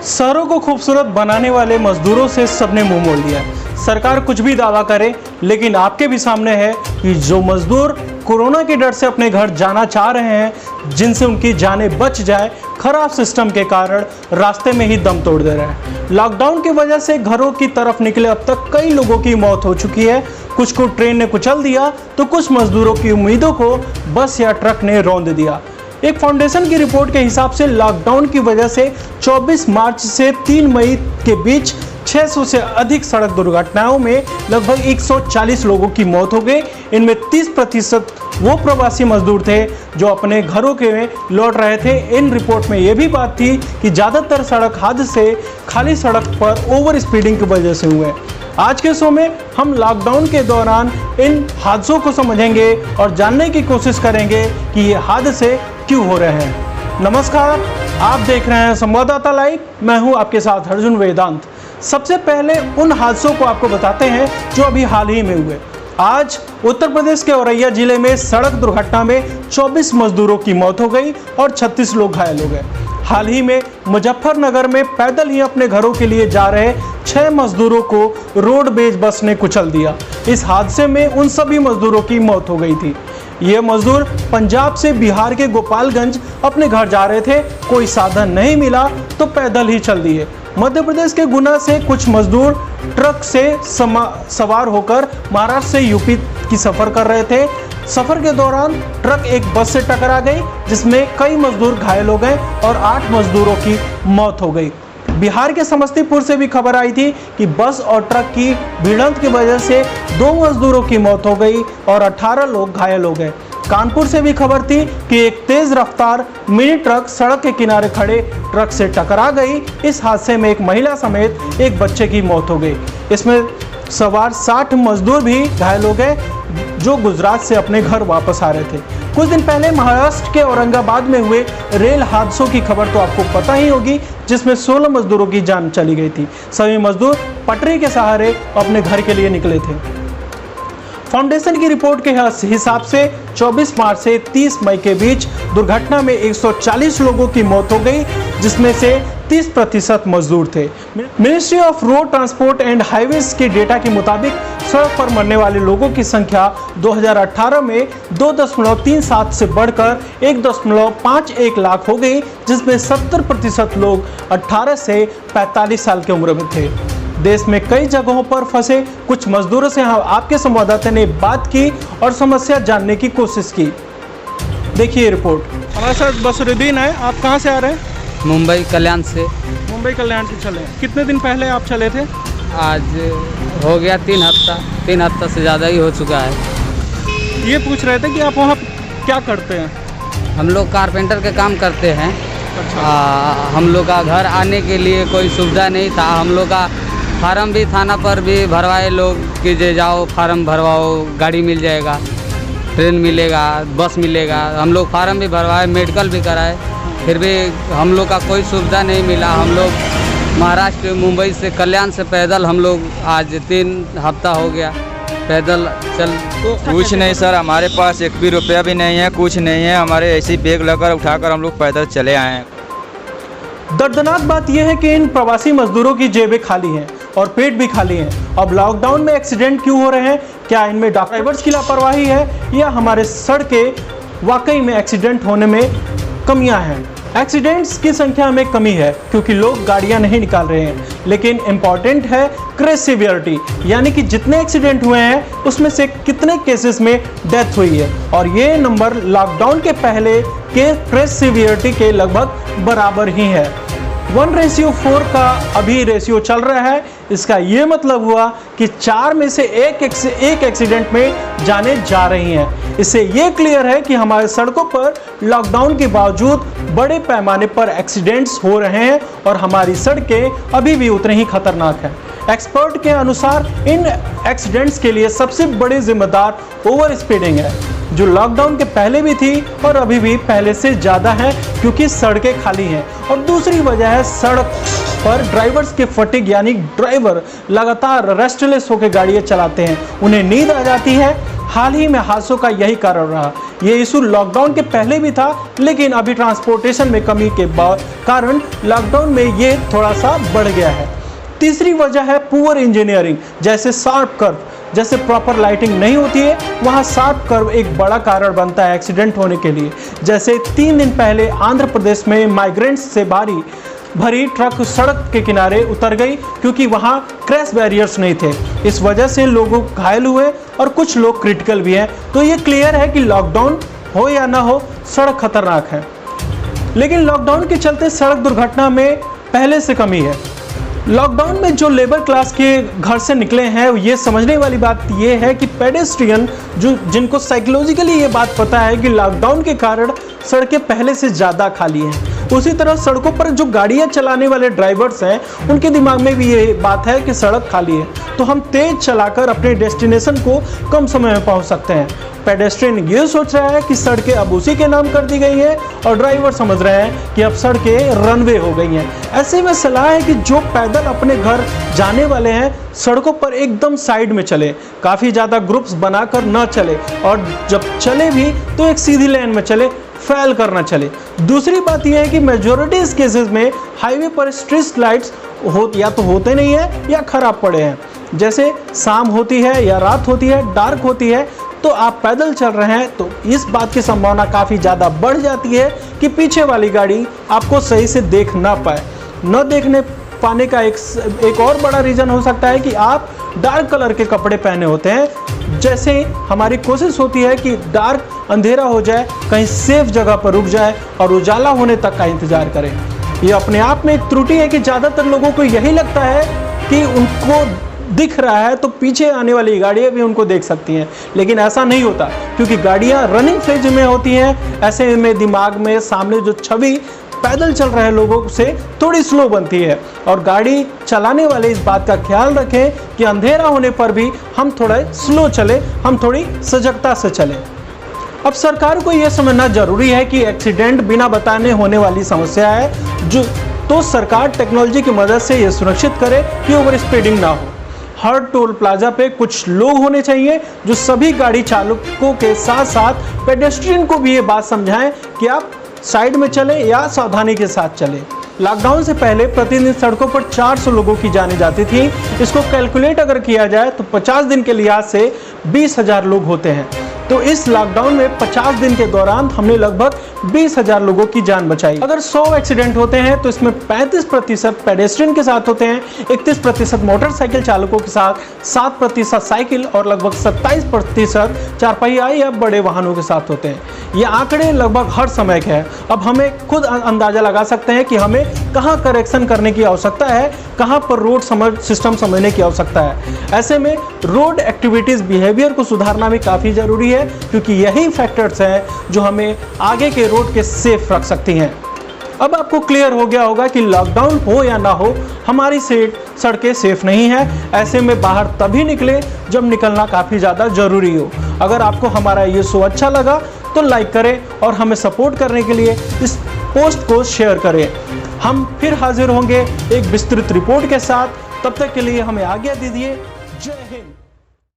शहरों को खूबसूरत बनाने वाले मजदूरों से सबने मुंह मोड़ लिया है। सरकार कुछ भी दावा करे, लेकिन आपके भी सामने है कि जो मजदूर कोरोना के डर से अपने घर जाना चाह रहे हैं, जिनसे उनकी जानें बच जाए, खराब सिस्टम के कारण रास्ते में ही दम तोड़ दे रहे हैं। लॉकडाउन की वजह से घरों की तरफ निकले अब तक कई लोगों की मौत हो चुकी है। कुछ को ट्रेन ने कुचल दिया तो कुछ मजदूरों की उम्मीदों को बस या ट्रक ने रौंद दिया। एक फाउंडेशन की रिपोर्ट के हिसाब से लॉकडाउन की वजह से 24 मार्च से 3 मई के बीच 600 से अधिक सड़क दुर्घटनाओं में लगभग 140 लोगों की मौत हो गई। इनमें 30% वो प्रवासी मजदूर थे जो अपने घरों के लौट रहे थे। इन रिपोर्ट में यह भी बात थी कि ज़्यादातर सड़क हादसे खाली सड़क पर ओवर स्पीडिंग की वजह से हुए। आज के शो में हम लॉकडाउन के दौरान इन हादसों को समझेंगे और जानने की कोशिश करेंगे कि ये हादसे क्यों हो रहे हैं। नमस्कार, आप देख रहे हैं संवाददाता लाइव। मैं हूं आपके साथ अर्जुन वेदांत। सबसे पहले उन हादसों को आपको बताते हैं जो अभी हाल ही में हुए। आज उत्तर प्रदेश के औरैया जिले में सड़क दुर्घटना में 24 मजदूरों की मौत हो गई और 36 लोग घायल हो गए। हाल ही में मुजफ्फरनगर में पैदल ही अपने घरों के लिए जा रहे 6 मजदूरों को रोडवेज बस ने कुचल दिया। इस हादसे में उन सभी मजदूरों की मौत हो गई थी। ये मजदूर पंजाब से बिहार के गोपालगंज अपने घर जा रहे थे। कोई साधन नहीं मिला तो पैदल ही चल दिए। मध्य प्रदेश के गुना से कुछ मजदूर ट्रक से सवार होकर महाराष्ट्र से यूपी की सफ़र कर रहे थे। सफ़र के दौरान ट्रक एक बस से टकरा गई, जिसमें कई मजदूर घायल हो गए और 8 मजदूरों की मौत हो गई। बिहार के समस्तीपुर से भी खबर आई थी कि बस और ट्रक की भिड़ंत की वजह से 2 मजदूरों की मौत हो गई और 18 लोग घायल हो गए। कानपुर से भी खबर थी कि एक तेज रफ्तार मिनी ट्रक सड़क के किनारे खड़े ट्रक से टकरा गई। इस हादसे में एक महिला समेत एक बच्चे की मौत हो गई। इसमें सवार 60 मजदूर भी घायल हो गए जो गुजरात से अपने घर वापस आ रहे थे। कुछ दिन पहले महाराष्ट्र के औरंगाबाद में हुए रेल हादसों की खबर तो आपको पता ही होगी, जिसमें 16 मजदूरों की जान चली गई थी। सभी मजदूर पटरी के सहारे अपने घर के लिए निकले थे। फाउंडेशन की रिपोर्ट के हिसाब से 24 मार्च से 30 मई के बीच दुर्घटना में 140 लोगों की मौत हो गई, जिसमें से 30% मजदूर थे। Ministry of road transport and highways के डेटा के मुताबिक सड़क पर मरने वाले लोगों की संख्या 2018 में 2.37 से बढ़कर 1.51 लाख हो गई, जिसमें 70% लोग 18 से 45 साल की उम्र में थे। देश में कई जगहों पर फंसे कुछ मजदूरों से आपके संवाददाता ने बात की और समस्या जानने की कोशिश की। देखिए रिपोर्ट। हमारे साथ बसरुद्दीन है। आप कहाँ से आ रहे हैं? मुंबई कल्याण से। मुंबई कल्याण से चले। कितने दिन पहले आप चले थे? आज हो गया 3 हफ्ता से ज़्यादा ही हो चुका है। ये पूछ रहे थे कि आप वहाँ क्या करते हैं? हम लोग कारपेंटर के काम करते हैं। अच्छा। हम लोग का घर आने के लिए कोई सुविधा नहीं था। हम लोग का फार्म भी थाना पर भी भरवाए लोग कि जे जाओ फार्म भरवाओ, गाड़ी मिल जाएगा, ट्रेन मिलेगा, बस मिलेगा। हम लोग फार्म भी भरवाए, मेडिकल भी कराए, फिर भी हम लोग का कोई सुविधा नहीं मिला। हम लोग महाराष्ट्र मुंबई से कल्याण से पैदल हम लोग आज 3 हफ्ता हो गया पैदल चल। कुछ नहीं सर, हमारे पास 1 भी रुपया भी नहीं है, कुछ नहीं है। हमारे ऐसी बैग लेकर उठाकर हम लोग पैदल चले आए हैं। दर्दनाक बात यह है कि इन प्रवासी मजदूरों की जेबें खाली हैं और पेट भी खाली हैं। अब लॉकडाउन में एक्सीडेंट क्यों हो रहे हैं? क्या इनमें ड्राइवर्स की लापरवाही है या हमारे सड़कें वाकई में एक्सीडेंट होने में कमियां हैं? एक्सीडेंट्स की संख्या में कमी है क्योंकि लोग गाड़ियां नहीं निकाल रहे हैं, लेकिन इम्पॉर्टेंट है क्रैश सीवियरिटी, यानी कि जितने एक्सीडेंट हुए हैं उसमें से कितने केसेस में डेथ हुई है। और ये नंबर लॉकडाउन के पहले के क्रैश सीवियरिटी के लगभग बराबर ही है। 1:4 का अभी रेशियो चल रहा है। इसका ये मतलब हुआ कि 4 में से एक एक्सीडेंट में जाने जा रही हैं। इससे ये क्लियर है कि हमारे सड़कों पर लॉकडाउन के बावजूद बड़े पैमाने पर एक्सीडेंट्स हो रहे हैं और हमारी सड़कें अभी भी उतनी ही खतरनाक हैं। एक्सपर्ट के अनुसार इन एक्सीडेंट्स के लिए सबसे बड़ी जिम्मेदार ओवर स्पीडिंग है, जो लॉकडाउन के पहले भी थी और अभी भी पहले से ज़्यादा है क्योंकि सड़कें खाली हैं। और दूसरी वजह है सड़क पर ड्राइवर्स के फटीग, यानी ड्राइवर लगातार रेस्टलेस होकर गाड़ियाँ चलाते हैं। उन्हें नींद आ जाती है हाल ही में हादसों का यही कारण रहा। ये इशू लॉकडाउन के पहले भी था, लेकिन अभी ट्रांसपोर्टेशन में कमी के कारण लॉकडाउन में ये थोड़ा सा बढ़ गया है। तीसरी वजह है पुअर इंजीनियरिंग, जैसे शार्प कर्व, जैसे प्रॉपर लाइटिंग नहीं होती है वहाँ शार्प कर्व एक बड़ा कारण बनता है एक्सीडेंट होने के लिए। जैसे 3 दिन पहले आंध्र प्रदेश में माइग्रेंट्स से भरी ट्रक सड़क के किनारे उतर गई क्योंकि वहाँ क्रैश बैरियर्स नहीं थे। इस वजह से लोग घायल हुए और कुछ लोग क्रिटिकल भी हैं। तो ये क्लियर है कि लॉकडाउन हो या ना हो, सड़क खतरनाक है। लेकिन लॉकडाउन के चलते सड़क दुर्घटना में पहले से कमी है। लॉकडाउन में जो लेबर क्लास के घर से निकले हैं, ये समझने वाली बात ये है कि पेडेस्ट्रियन जिनको साइकोलॉजिकली ये बात पता है कि लॉकडाउन के कारण सड़कें पहले से ज़्यादा खाली हैं। उसी तरह सड़कों पर जो गाड़ियां चलाने वाले ड्राइवर्स हैं, उनके दिमाग में भी ये बात है कि सड़क खाली है, तो हम तेज़ चलाकर अपने डेस्टिनेशन को कम समय में पहुंच सकते हैं। पेडेस्ट्रियन ये सोच रहा है कि सड़कें अब उसी के नाम कर दी गई हैं और ड्राइवर समझ रहे हैं कि अब सड़कें रनवे हो गई हैं। ऐसे में सलाह है कि जो पैदल अपने घर जाने वाले हैं, सड़कों पर एकदम साइड में चले, काफ़ी ज़्यादा ग्रुप्स बनाकर न चले और जब चले भी तो एक सीधी लाइन में चले, फैल करना चले। दूसरी बात यह है कि मेजॉरिटी केसेस में हाईवे पर स्ट्रीट लाइट्स या तो होते नहीं है या खराब पड़े हैं। जैसे शाम होती है या रात होती है, डार्क होती है, तो आप पैदल चल रहे हैं तो इस बात की संभावना काफ़ी ज़्यादा बढ़ जाती है कि पीछे वाली गाड़ी आपको सही से देख ना पाए। न देखने पाने का एक और बड़ा रीज़न हो सकता है कि आप डार्क कलर के कपड़े पहने होते हैं। जैसे हमारी कोशिश होती है कि डार्क अंधेरा हो जाए, कहीं सेफ जगह पर रुक जाए और उजाला होने तक का इंतज़ार करें। ये अपने आप में एक त्रुटि है कि ज़्यादातर लोगों को यही लगता है कि उनको दिख रहा है तो पीछे आने वाली गाड़ियाँ भी उनको देख सकती हैं, लेकिन ऐसा नहीं होता क्योंकि गाड़ियाँ रनिंग फेज में होती हैं। ऐसे में दिमाग में सामने जो छवि पैदल चल रहे लोगों से थोड़ी स्लो बनती है और गाड़ी चलाने वाले इस बात का ख्याल रखें कि अंधेरा होने पर भी हम थोड़ा स्लो चले, हम थोड़ी सजगता से चलें। अब सरकार को यह समझना जरूरी है कि एक्सीडेंट बिना बताने होने वाली समस्या है, तो सरकार टेक्नोलॉजी की मदद से ये सुनिश्चित करे कि ओवर स्पीडिंग ना हो। हर टोल प्लाजा पे कुछ लोग होने चाहिए जो सभी गाड़ी चालकों के साथ साथ पेडेस्ट्रियन को भी ये बात समझाएं कि आप साइड में चलें या सावधानी के साथ चलें। लॉकडाउन से पहले प्रतिदिन सड़कों पर 400 लोगों की जानें जाती थी। इसको कैलकुलेट अगर किया जाए तो 50 दिन के लिहाज से 20,000 लोग होते हैं। तो इस लॉकडाउन में 50 दिन के दौरान हमने लगभग 20,000 लोगों की जान बचाई। अगर 100 एक्सीडेंट होते हैं तो इसमें 35% पेडेस्ट्रियन के साथ होते हैं, 31% मोटरसाइकिल चालकों के साथ, 7% साइकिल और लगभग 27% चारपहिया या बड़े वाहनों के साथ होते हैं। ये आंकड़े लगभग हर समय के हैं। अब हमें खुद अंदाजा लगा सकते हैं कि हमें कहाँ करेक्शन करने की आवश्यकता है, कहाँ पर रोड सिस्टम समझने की आवश्यकता है। ऐसे में रोड एक्टिविटीज़ बिहेवियर को सुधारना भी काफ़ी ज़रूरी है, क्योंकि यही फैक्टर्स हैं जो हमें आगे के रोड के सेफ रख सकती हैं। अब आपको क्लियर हो गया होगा कि लॉकडाउन हो या ना हो, हमारी सड़कें सेफ नहीं है। ऐसे में बाहर तभी निकले जब निकलना काफ़ी ज़्यादा ज़रूरी हो। अगर आपको हमारा ये शो अच्छा लगा तो लाइक करें और हमें सपोर्ट करने के लिए इस पोस्ट को शेयर करें। हम फिर हाजिर होंगे एक विस्तृत रिपोर्ट के साथ। तब तक के लिए हमें आज्ञा दीजिए। जय हिंद।